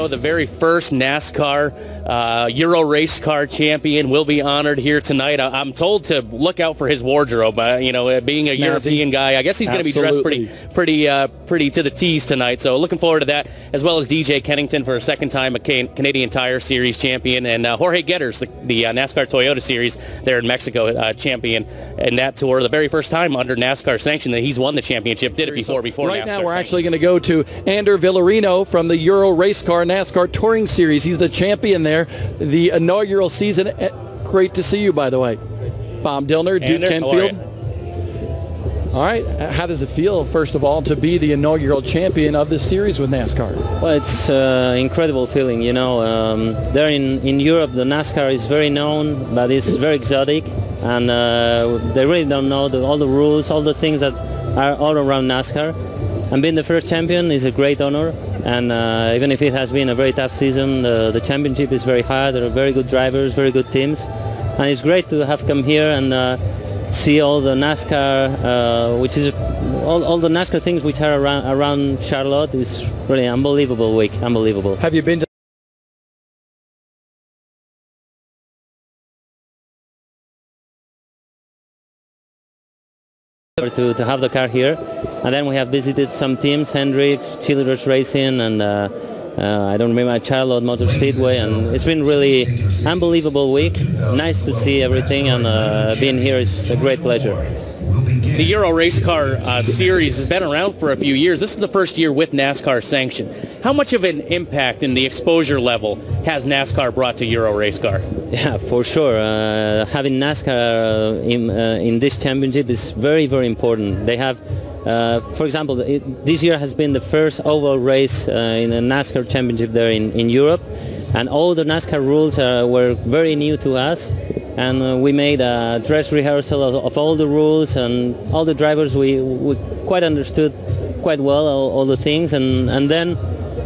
Vilarino, the very first NASCAR Euro race car champion, will be honored here tonight. I'm told to look out for his wardrobe. Being a European guy, I guess he's going to be dressed pretty to the tees tonight. So looking forward to that, as well as DJ Kennington for a second time, a Canadian Tire Series champion, and Jorge Getters, the NASCAR Toyota Series there in Mexico, champion in that tour. The very first time under NASCAR sanction that he's won the championship. Did it before right NASCAR now we're sanction. actually going to go to Ander Vilarino from the EURO-RACECAR NASCAR Touring Series. He's the champion there, the inaugural season. Great to see you, by the way. Bob Dillner, Duke Kenfield. All right, how does it feel, first of all, to be the inaugural champion of this series with NASCAR? Well, it's an incredible feeling, you know. There in Europe, the NASCAR is very known, but it's very exotic, and they really don't know all the rules, all the things that are all around NASCAR. And being the first champion is a great honor, and even if it has been a very tough season, the championship is very hard. There are very good drivers, very good teams, and it's great to have come here and see all the NASCAR, which is all the NASCAR things which are around Charlotte. Is really unbelievable week, unbelievable. Have you been to to have the car here? And then we have visited some teams, Hendricks, Childress Racing, and I don't remember, Charlotte Motor Speedway, and it's been really unbelievable week. Nice to see everything, and being here is a great pleasure. The Euro Race Car Series has been around for a few years. This is the first year with NASCAR sanction. How much of an impact in the exposure level has NASCAR brought to Euro Race Car? Yeah, for sure. Having NASCAR in this championship is very, very important. They have, for example, this year has been the first oval race in a NASCAR championship there in Europe, and all the NASCAR rules were very new to us. And we made a dress rehearsal of all the rules, and all the drivers we quite understood quite well all the things, and then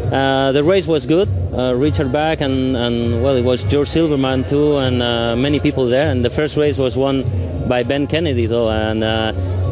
the race was good. Richard Bach and well, it was George Silverman too, and many people there, and the first race was won by Ben Kennedy though, and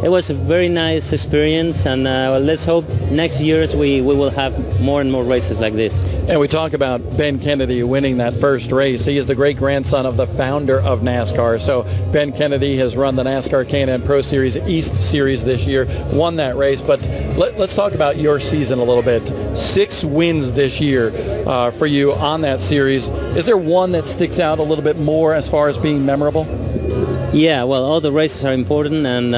it was a very nice experience, and let's hope next years we will have more and more races like this. And we talk about Ben Kennedy winning that first race. He is the great-grandson of the founder of NASCAR. So Ben Kennedy has run the NASCAR Can-Am Pro Series East Series this year, won that race. But let's talk about your season a little bit. 6 wins this year for you on that series. Is there one that sticks out a little bit more as far as being memorable? Yeah, well, all the races are important, and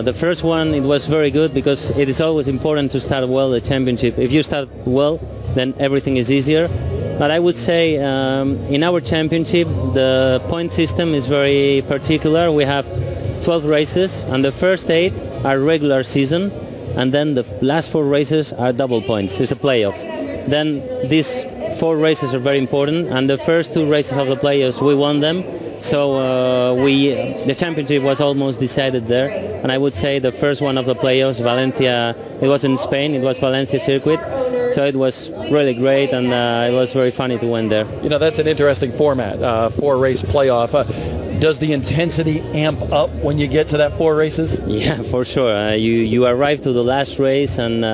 the first one, it was very good because it is always important to start well the championship. If you start well, then everything is easier. But I would say in our championship, the point system is very particular. We have 12 races, and the first 8 are regular season, and then the last 4 races are double points. It's the playoffs. Then these 4 races are very important, and the first 2 races of the playoffs, we won them. So the championship was almost decided there, and I would say the first one of the playoffs, Valencia, it was in Spain, it was Valencia circuit, so it was really great, and it was very funny to win there. You know, that's an interesting format, 4-race playoff. Does the intensity amp up when you get to that 4 races? Yeah, for sure. You arrive to the last race, and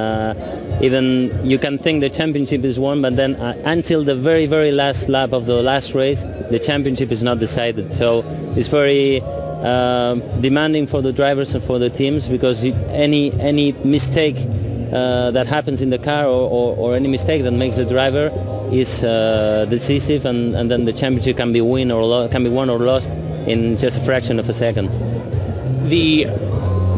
even you can think the championship is won, but then until the very, very last lap of the last race, the championship is not decided. So it's very demanding for the drivers and for the teams, because any mistake that happens in the car or any mistake that makes the driver is decisive, and then the championship can be won or lost in just a fraction of a second. The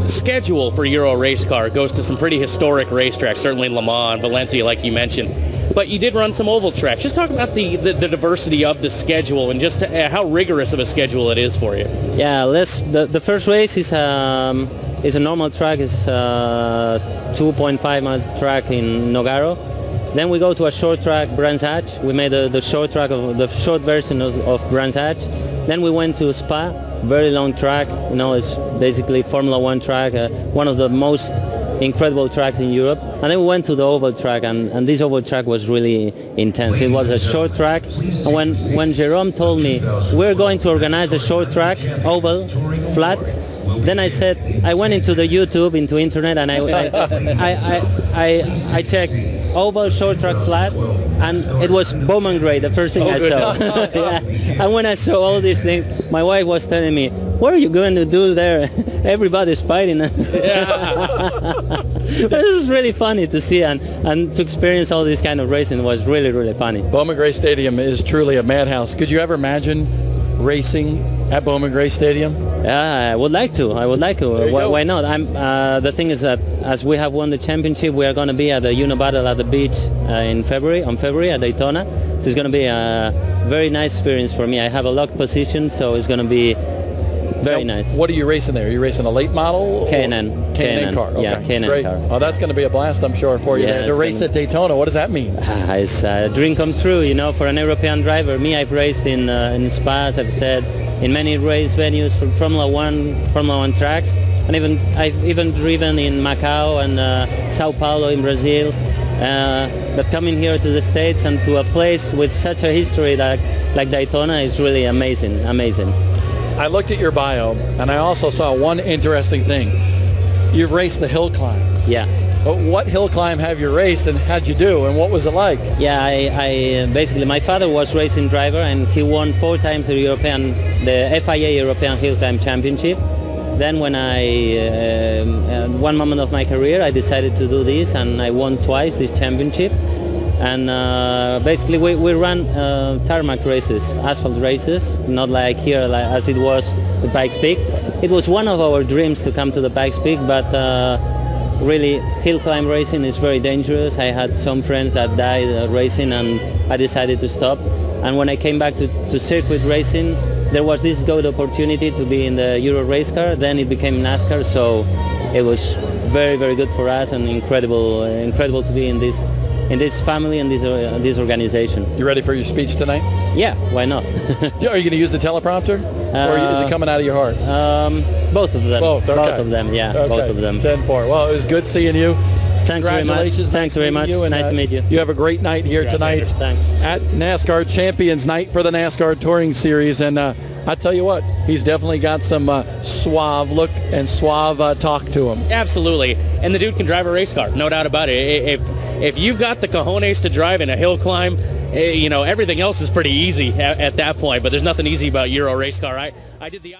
schedule for Euro Race Car goes to some pretty historic racetracks, certainly Le Mans, Valencia, like you mentioned. But you did run some oval tracks. Just talk about the diversity of the schedule and just how rigorous of a schedule it is for you. Yeah, the first race is a normal track, it's a 2.5 mile track in Nogaro. Then we go to a short track, Brands Hatch. We made the short track of the short version of Brands Hatch. Then we went to Spa, very long track. You know, it's basically Formula 1 track, one of the most incredible tracks in Europe. And then we went to the oval track, and this oval track was really intense. It was a short track, and when Jerome told me we're going to organize a short track, oval, flat, then I went into the YouTube, into internet, and I checked oval, short track, flat, and it was Bowman Gray, the first thing I saw. Yeah. And when I saw all these things, my wife was telling me, "What are you going to do there? Everybody's fighting." But it was really funny to see, and to experience all this kind of racing was really, really funny. Bowman Gray Stadium is truly a madhouse. Could you ever imagine racing at Bowman Gray Stadium? I would like to. Why not? The thing is that as we have won the championship, we are going to be at the Battle at the beach in February at Daytona. So it's going to be a very nice experience for me. I have a locked position, so it's going to be very nice. What are you racing there? Are you racing a late model? K&N car. Okay. Yeah, K&N car. Oh, that's going to be a blast, I'm sure, for you there. To race at Daytona, what does that mean? It's a dream come true, you know, for an European driver. Me, I've raced in Spa, as I've said, in many race venues from Formula One tracks, and I've even driven in Macau and Sao Paulo in Brazil. But coming here to the States and to a place with such a history like Daytona is really amazing. I looked at your bio, and I also saw one interesting thing. You've raced the hill climb. Yeah. But what hill climb have you raced, and how'd you do, and what was it like? Yeah, I basically, my father was racing driver, and he won 4 times the FIA European Hill Climb Championship. Then when at one moment of my career, I decided to do this, and I won twice this championship. And basically we run tarmac races, asphalt races, not like here as it was the Pikes Peak. It was one of our dreams to come to the Pikes Peak, but really hill climb racing is very dangerous. I had some friends that died racing, and I decided to stop. And when I came back to circuit racing, there was this good opportunity to be in the EURO-RACECAR. Then it became NASCAR, so it was very, very good for us, and incredible to be in this family and this organization. You ready for your speech tonight? Yeah, why not? Are you going to use the teleprompter, or is it coming out of your heart? Both of them. Both, okay. Both of them, yeah, okay. Both of them. 10-4. Well, it was good seeing you. Thanks very much. Thanks very much. Nice to meet you. You have a great night here tonight. Thanks. At NASCAR Champions Night for the NASCAR Touring Series, and I tell you what, he's definitely got some suave look and suave talk to him. Absolutely, and the dude can drive a race car, no doubt about it. If you've got the cojones to drive in a hill climb, you know, everything else is pretty easy at that point. But there's nothing easy about Euro race car. I did the opposite.